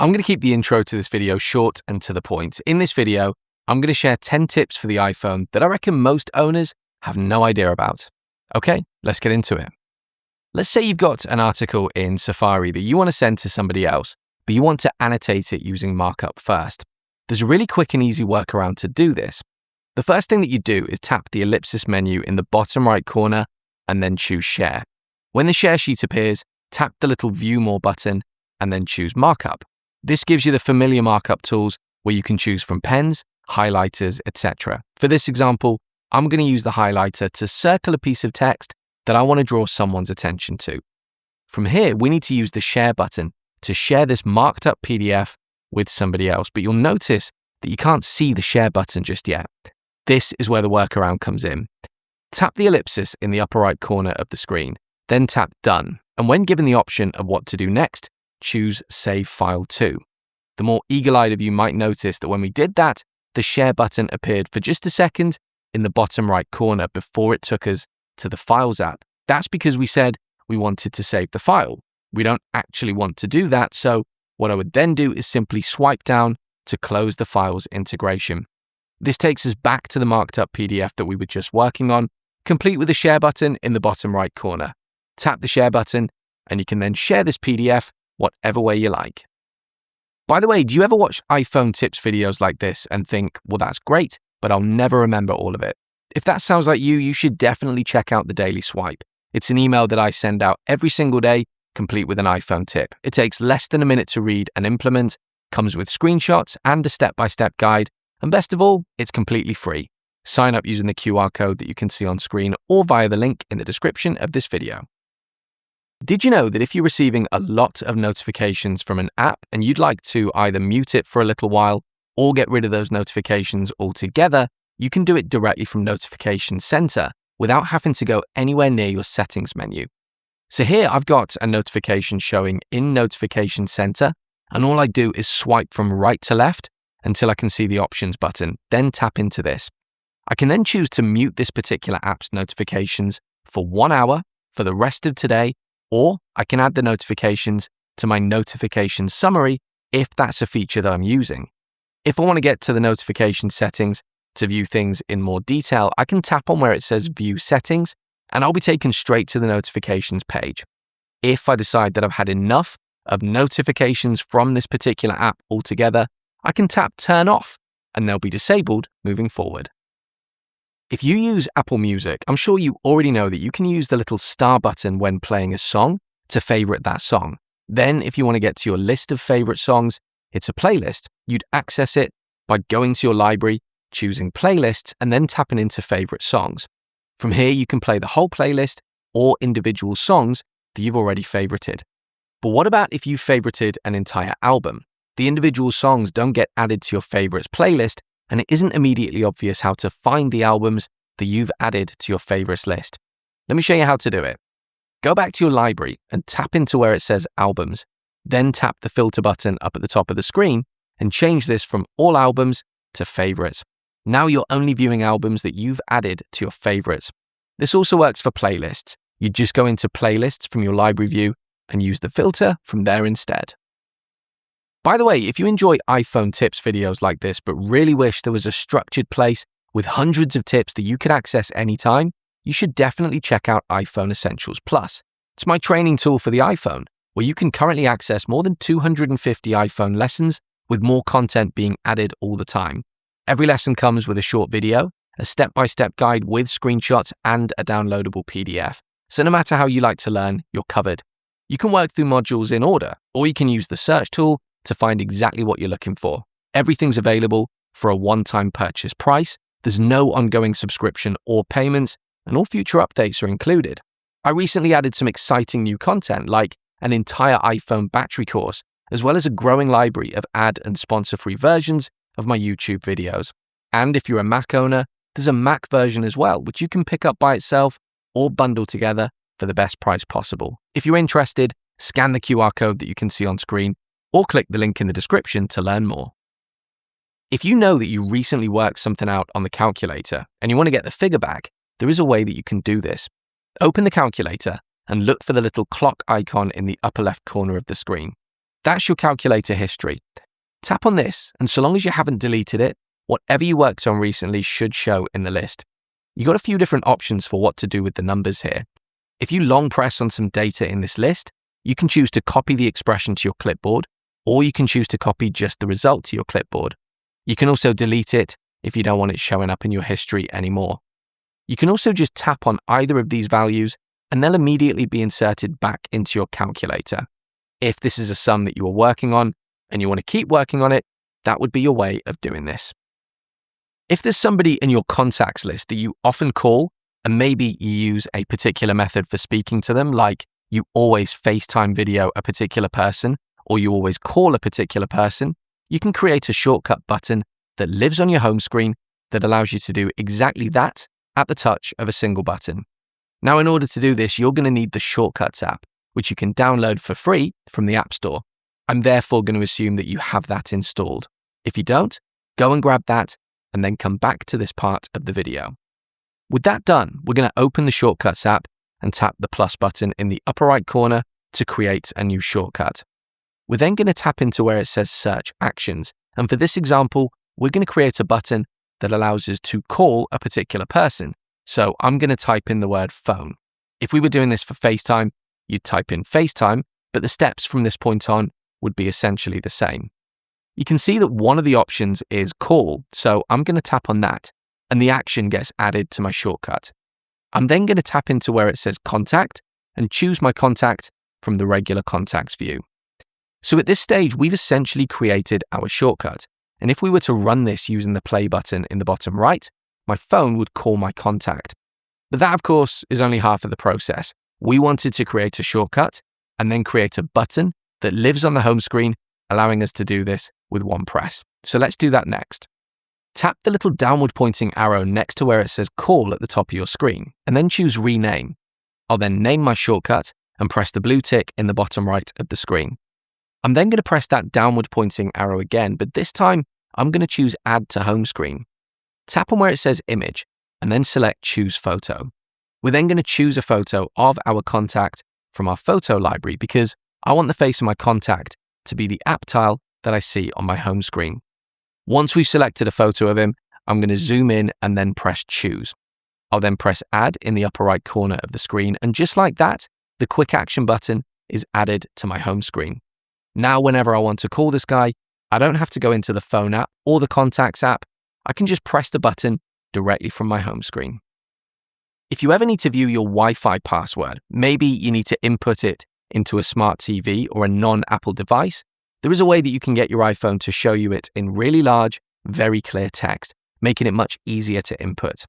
I'm going to keep the intro to this video short and to the point. In this video, I'm going to share 10 tips for the iPhone that I reckon most owners have no idea about. Okay, let's get into it. Let's say you've got an article in Safari that you want to send to somebody else, but you want to annotate it using markup first. There's a really quick and easy workaround to do this. The first thing that you do is tap the ellipsis menu in the bottom right corner and then choose Share. When the share sheet appears, tap the little View More button and then choose Markup. This gives you the familiar markup tools where you can choose from pens, highlighters, etc. For this example, I'm going to use the highlighter to circle a piece of text that I want to draw someone's attention to. From here, we need to use the Share button to share this marked up PDF with somebody else, but you'll notice that you can't see the Share button just yet. This is where the workaround comes in. Tap the ellipsis in the upper right corner of the screen, then tap Done, and when given the option of what to do next, choose Save File To. The more eagle-eyed of you might notice that when we did that, the Share button appeared for just a second in the bottom right corner before it took us to the Files app. That's because we said we wanted to save the file. We don't actually want to do that, so what I would then do is simply swipe down to close the Files integration. This takes us back to the marked up PDF that we were just working on, complete with the Share button in the bottom right corner. Tap the Share button, and you can then share this PDF whatever way you like. By the way, do you ever watch iPhone tips videos like this and think, well, that's great, but I'll never remember all of it? If that sounds like you, you should definitely check out the Daily Swipe. It's an email that I send out every single day, complete with an iPhone tip. It takes less than a minute to read and implement, comes with screenshots and a step-by-step guide, and best of all, it's completely free. Sign up using the QR code that you can see on screen or via the link in the description of this video. Did you know that if you're receiving a lot of notifications from an app and you'd like to either mute it for a little while or get rid of those notifications altogether, you can do it directly from Notification Center without having to go anywhere near your settings menu. So here I've got a notification showing in Notification Center, and all I do is swipe from right to left until I can see the Options button, then tap into this. I can then choose to mute this particular app's notifications for 1 hour for the rest of today, or I can add the notifications to my notification summary if that's a feature that I'm using. If I want to get to the notification settings to view things in more detail, I can tap on where it says View Settings, and I'll be taken straight to the notifications page. If I decide that I've had enough of notifications from this particular app altogether, I can tap Turn Off, and they'll be disabled moving forward. If you use Apple Music, I'm sure you already know that you can use the little star button when playing a song to favorite that song. Then, if you want to get to your list of favorite songs, it's a playlist. You'd access it by going to your library, choosing Playlists, and then tapping into favorite songs. From here, you can play the whole playlist or individual songs that you've already favorited. But what about if you favorited an entire album? The individual songs don't get added to your favorites playlist, and it isn't immediately obvious how to find the albums that you've added to your favorites list. Let me show you how to do it. Go back to your library and tap into where it says Albums. Then tap the filter button up at the top of the screen and change this from All Albums to Favorites. Now you're only viewing albums that you've added to your favorites. This also works for playlists. You just go into Playlists from your library view and use the filter from there instead. By the way, if you enjoy iPhone tips videos like this but really wish there was a structured place with hundreds of tips that you could access anytime, you should definitely check out iPhone Essentials Plus. It's my training tool for the iPhone, where you can currently access more than 250 iPhone lessons with more content being added all the time. Every lesson comes with a short video, a step-by-step guide with screenshots, and a downloadable PDF. So no matter how you like to learn, you're covered. You can work through modules in order, or you can use the search tool to find exactly what you're looking for. Everything's available for a one-time purchase price. There's no ongoing subscription or payments, and all future updates are included. I recently added some exciting new content like an entire iPhone battery course, as well as a growing library of ad and sponsor-free versions of my YouTube videos. And if you're a Mac owner, there's a Mac version as well, which you can pick up by itself or bundle together for the best price possible. If you're interested, scan the QR code that you can see on screen or click the link in the description to learn more. If you know that you recently worked something out on the calculator and you want to get the figure back, there is a way that you can do this. Open the calculator and look for the little clock icon in the upper left corner of the screen. That's your calculator history. Tap on this, and so long as you haven't deleted it, whatever you worked on recently should show in the list. You've got a few different options for what to do with the numbers here. If you long press on some data in this list, you can choose to copy the expression to your clipboard, or you can choose to copy just the result to your clipboard. You can also delete it if you don't want it showing up in your history anymore. You can also just tap on either of these values and they'll immediately be inserted back into your calculator. If this is a sum that you are working on and you want to keep working on it, that would be your way of doing this. If there's somebody in your contacts list that you often call, and maybe you use a particular method for speaking to them, like you always FaceTime video a particular person, or you always call a particular person, you can create a shortcut button that lives on your home screen that allows you to do exactly that at the touch of a single button. Now, in order to do this, you're going to need the Shortcuts app, which you can download for free from the App Store. I'm therefore going to assume that you have that installed. If you don't, go and grab that and then come back to this part of the video. With that done, we're going to open the Shortcuts app and tap the plus button in the upper right corner to create a new shortcut. We're then going to tap into where it says Search Actions, and for this example, we're going to create a button that allows us to call a particular person. So I'm going to type in the word phone. If we were doing this for FaceTime, you'd type in FaceTime, but the steps from this point on would be essentially the same. You can see that one of the options is call, so I'm going to tap on that, and the action gets added to my shortcut. I'm then going to tap into where it says Contact and choose my contact from the regular contacts view. So at this stage, we've essentially created our shortcut. And if we were to run this using the play button in the bottom right, my phone would call my contact. But that, of course, is only half of the process. We wanted to create a shortcut and then create a button that lives on the home screen, allowing us to do this with one press. So let's do that next. Tap the little downward pointing arrow next to where it says call at the top of your screen, and then choose rename. I'll then name my shortcut and press the blue tick in the bottom right of the screen. I'm then going to press that downward pointing arrow again, but this time I'm going to choose Add to Home Screen. Tap on where it says Image and then select Choose Photo. We're then going to choose a photo of our contact from our photo library because I want the face of my contact to be the app tile that I see on my home screen. Once we've selected a photo of him, I'm going to zoom in and then press Choose. I'll then press Add in the upper right corner of the screen, and just like that, the quick action button is added to my home screen. Now, whenever I want to call this guy, I don't have to go into the phone app or the contacts app. I can just press the button directly from my home screen. If you ever need to view your Wi-Fi password, maybe you need to input it into a smart TV or a non-Apple device, there is a way that you can get your iPhone to show you it in really large, very clear text, making it much easier to input.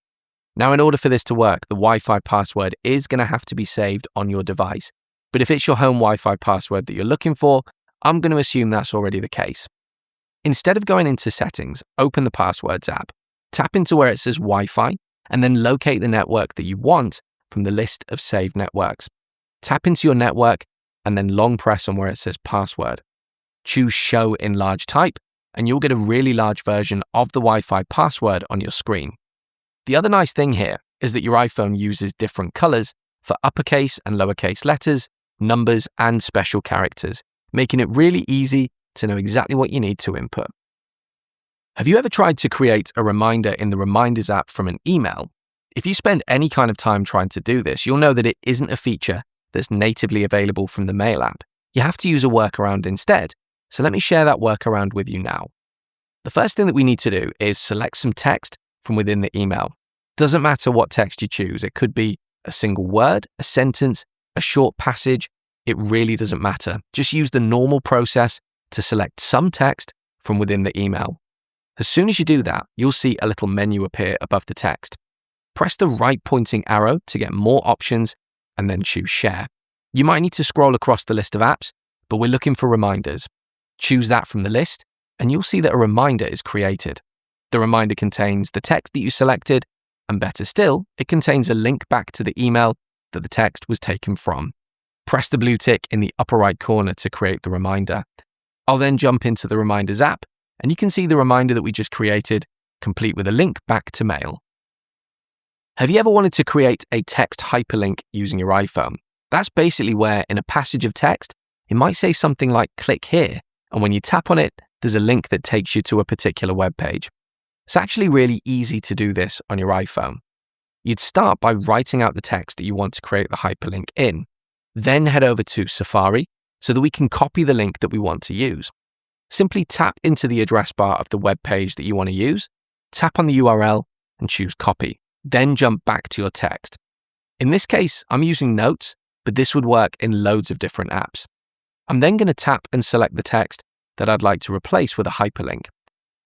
Now, in order for this to work, the Wi-Fi password is going to have to be saved on your device. But if it's your home Wi-Fi password that you're looking for, I'm going to assume that's already the case. Instead of going into Settings, open the Passwords app, tap into where it says Wi-Fi, and then locate the network that you want from the list of saved networks. Tap into your network and then long press on where it says Password. Choose Show in Large Type, and you'll get a really large version of the Wi-Fi password on your screen. The other nice thing here is that your iPhone uses different colors for uppercase and lowercase letters, numbers, and special characters, making it really easy to know exactly what you need to input. Have you ever tried to create a reminder in the Reminders app from an email? If you spend any kind of time trying to do this, you'll know that it isn't a feature that's natively available from the Mail app. You have to use a workaround instead. So let me share that workaround with you now. The first thing that we need to do is select some text from within the email. Doesn't matter what text you choose. It could be a single word, a sentence, a short passage. It really doesn't matter. Just use the normal process to select some text from within the email. As soon as you do that, you'll see a little menu appear above the text. Press the right pointing arrow to get more options and then choose Share. You might need to scroll across the list of apps, but we're looking for reminders. Choose that from the list and you'll see that a reminder is created. The reminder contains the text that you selected, and better still, it contains a link back to the email that the text was taken from. Press the blue tick in the upper right corner to create the reminder. I'll then jump into the Reminders app, and you can see the reminder that we just created, complete with a link back to Mail. Have you ever wanted to create a text hyperlink using your iPhone? That's basically where, in a passage of text, it might say something like click here, and when you tap on it, there's a link that takes you to a particular web page. It's actually really easy to do this on your iPhone. You'd start by writing out the text that you want to create the hyperlink in, then head over to Safari so that we can copy the link that we want to use. Simply tap into the address bar of the web page that you want to use, tap on the URL and choose copy, then jump back to your text. In this case, I'm using Notes, but this would work in loads of different apps. I'm then going to tap and select the text that I'd like to replace with a hyperlink.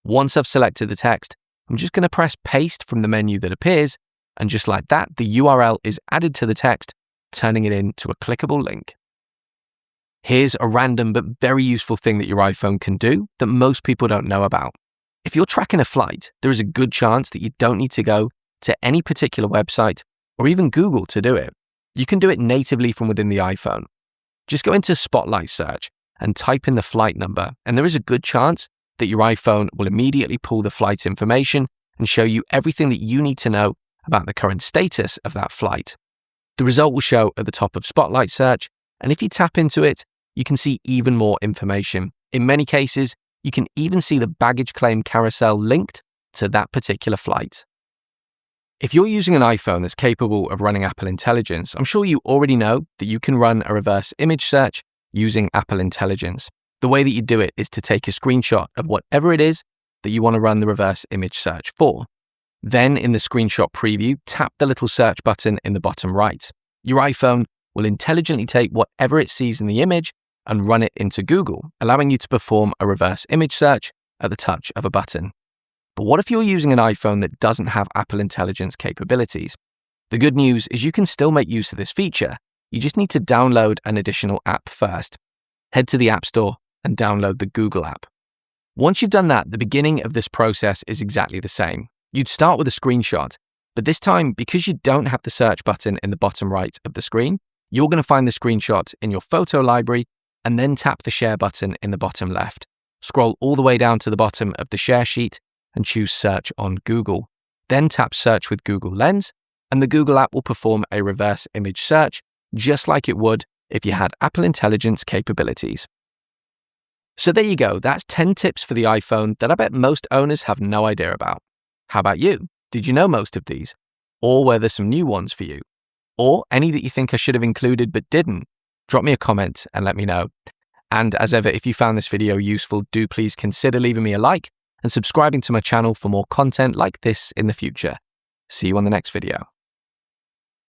Once I've selected the text, I'm just going to press paste from the menu that appears, and just like that, the URL is added to the text, turning it into a clickable link. Here's a random but very useful thing that your iPhone can do that most people don't know about. If you're tracking a flight, there is a good chance that you don't need to go to any particular website or even Google to do it. You can do it natively from within the iPhone. Just go into Spotlight Search and type in the flight number, and there is a good chance that your iPhone will immediately pull the flight information and show you everything that you need to know about the current status of that flight. The result will show at the top of Spotlight Search, and if you tap into it, you can see even more information. In many cases, you can even see the baggage claim carousel linked to that particular flight. If you're using an iPhone that's capable of running Apple Intelligence, I'm sure you already know that you can run a reverse image search using Apple Intelligence. The way that you do it is to take a screenshot of whatever it is that you want to run the reverse image search for. Then in the screenshot preview, tap the little search button in the bottom right. Your iPhone will intelligently take whatever it sees in the image and run it into Google, allowing you to perform a reverse image search at the touch of a button. But what if you're using an iPhone that doesn't have Apple Intelligence capabilities? The good news is you can still make use of this feature. You just need to download an additional app first. Head to the App Store and download the Google app. Once you've done that, the beginning of this process is exactly the same. You'd start with a screenshot, but this time, because you don't have the search button in the bottom right of the screen, you're going to find the screenshot in your photo library and then tap the share button in the bottom left. Scroll all the way down to the bottom of the share sheet and choose Search on Google. Then tap Search with Google Lens, and the Google app will perform a reverse image search, just like it would if you had Apple Intelligence capabilities. So there you go, that's 10 tips for the iPhone that I bet most owners have no idea about. How about you? Did you know most of these? Or were there some new ones for you? Or any that you think I should have included but didn't? Drop me a comment and let me know. And as ever, if you found this video useful, do please consider leaving me a like and subscribing to my channel for more content like this in the future. See you on the next video.